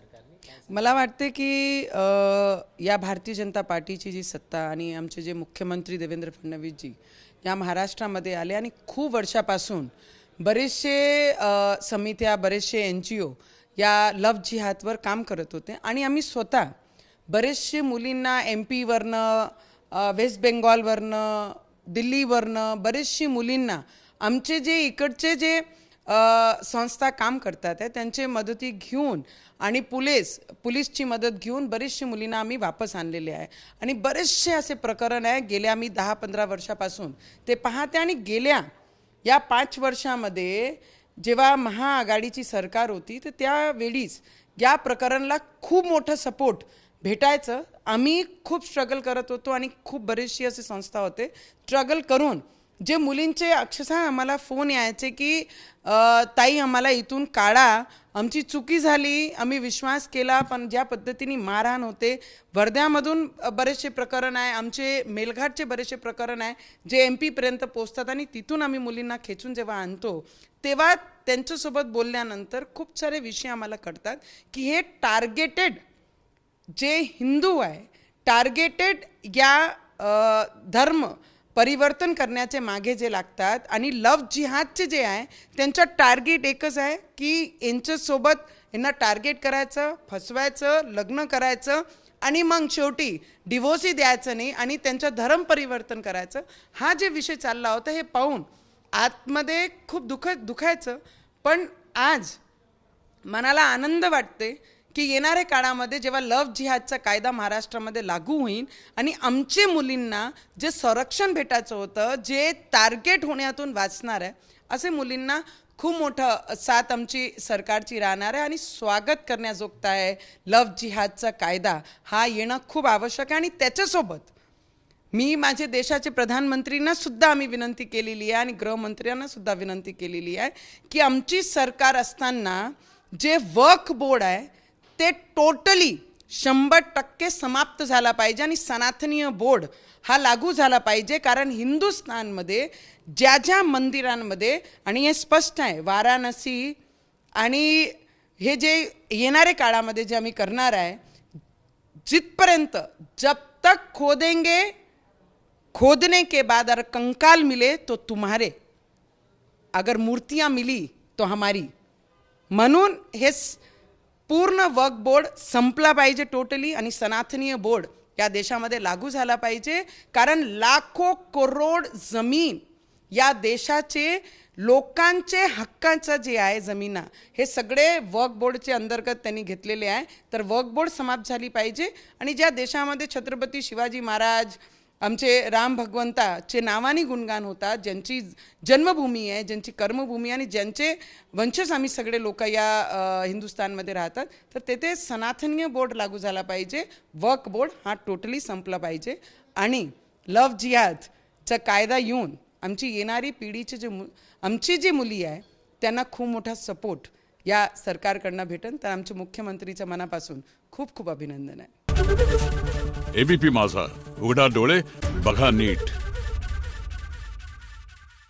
सरकारने? मला वाटते की या भारतीय जनता पार्टीची जी सत्ता आणि आमचे जे मुख्यमंत्री देवेंद्र फडणवीसजी या महाराष्ट्रामध्ये आले आणि खूप वर्षापासून बरेचसे समित्या, बरेचसे NGO या लव्ह जिहादवर काम करत होते आणि आम्ही स्वतः बरेचसे मुलींना MP वरनं, वेस्ट बेंगॉलवरनं, दिल्लीवरनं बरेचशी मुलींना आमचे जे इकडचे जे संस्था काम करतात आहे त्यांचे मदती घेऊन आणि पोलीसची मदत घेऊन बरेचशे मुलींना आम्ही वापस आणलेले आहे आणि बरेचसे असे प्रकरण आहे गेल्या मी 10-15 वर्षापासून ते पाहते आणि गेल्या या 5 वर्षामध्ये जेव्हा महाआघाडीची सरकार होती तर त्यावेळीच या प्रकरणाला खूप मोठं सपोर्ट भेटायचं. आम्ही खूप स्ट्रगल करत होतो आणि खूप बरेचशी असे संस्था होते स्ट्रगल करून जे मुलींचे अक्षरशः आम्हाला फोन यायचे की ताई आम्हाला इथून काढा, आमची चुकी झाली, आम्ही विश्वास केला, पण ज्या पद्धतीने मारहाण होते. वर्ध्यामधून बरेचसे प्रकरण आहे, आमचे मेलघाटचे बरेचसे प्रकरण आहे जे MP पर्यंत पोचतात आणि तिथून आम्ही मुलींना खेचून जेव्हा आणतो तेव्हा त्यांच्यासोबत बोलल्यानंतर खूप सारे विषय आम्हाला कळतात की हे टार्गेटेड जे हिंदू आहे, टार्गेटेड या धर्म परिवर्तन करण्याचे मागे जे लागतात आणि लव्ह जिहादचे जे आहे त्यांचं टार्गेट एकच आहे की यांच्यासोबत यांना टार्गेट करायचं, फसवायचं, लग्न करायचं आणि मग शेवटी डिवोर्सही द्यायचं नाही आणि त्यांचं धर्म परिवर्तन करायचं. हा जे विषय चालला होता हे पाहून आतमध्ये खूप दुखायचं. पण आज मनाला आनंद वाटते की येणाऱ्या काळामध्ये जेव्हा लव्ह जिहादचा कायदा महाराष्ट्रामध्ये लागू होईल आणि आमचे मुलींना जे संरक्षण भेटायचं होतं, जे टार्गेट होण्यातून वाचणार आहे, असे मुलींना खूप मोठं साथ आमची सरकारची राहणार आहे आणि स्वागत करण्याजोगता आहे. लव्ह जिहादचा कायदा हा येणं खूप आवश्यक आहे आणि त्याच्यासोबत मी माझे देशाचे प्रधानमंत्रींना सुद्धा आम्ही विनंती केलेली आहे आणि गृहमंत्र्यांना सुद्धा विनंती केलेली आहे की आमची सरकार असताना जे वक्फ बोर्ड आहे ते टोटली 100% समाप्त झाला पाहिजे आणि सनातनीय बोर्ड हा लागू झाला पाहिजे. कारण हिंदुस्थानमध्ये ज्या ज्या मंदिरांमध्ये आणि हे स्पष्ट आहे वाराणसी आणि हे जे येणाऱ्या काळामध्ये जे आम्ही करणार आहे, जितपर्यंत जब तक खोदेंगे, खोदने के बाद अगर कंकाल मिले तो तुम्हारे, अगर मूर्तियाँ मिली तो हमारी. म्हणून हे पूर्ण वक्फ बोर्ड संपला पाहिजे टोटली आणि सनातनीय बोर्ड या देशामध्ये लागू झाला पाहिजे. कारण लाखो करोड जमीन या देशाचे लोकांचे हक्काचं जे आहे जमीना हे सगळे वक्फ बोर्डचे अंतर्गत त्यांनी घेतलेले आहे. तर वक्फ बोर्ड समाप्त झाली पाहिजे आणि ज्या देशामध्ये छत्रपती शिवाजी महाराज, आमचे राम भगवंताचे नावाने गुणगान होतात, ज्यांची जन्मभूमी आहे, ज्यांची कर्मभूमी आहे आणि ज्यांचे वंशज आम्ही सगळे लोक या हिंदुस्थानमध्ये राहतात, तर तेथे सनातनीय बोर्ड लागू झाला पाहिजे. वक्फ बोर्ड हा टोटली संपला पाहिजे आणि लव्ह जिहादचा कायदा येऊन आमची येणारी पिढीचे जे आमची जी मुली आहे त्यांना खूप मोठा सपोर्ट या सरकारकडनं भेटेल. तर आमच्या मुख्यमंत्रीच्या मनापासून खूप खूप अभिनंदन आहे. ABP माझा, उघडा डोळे बघा नीट.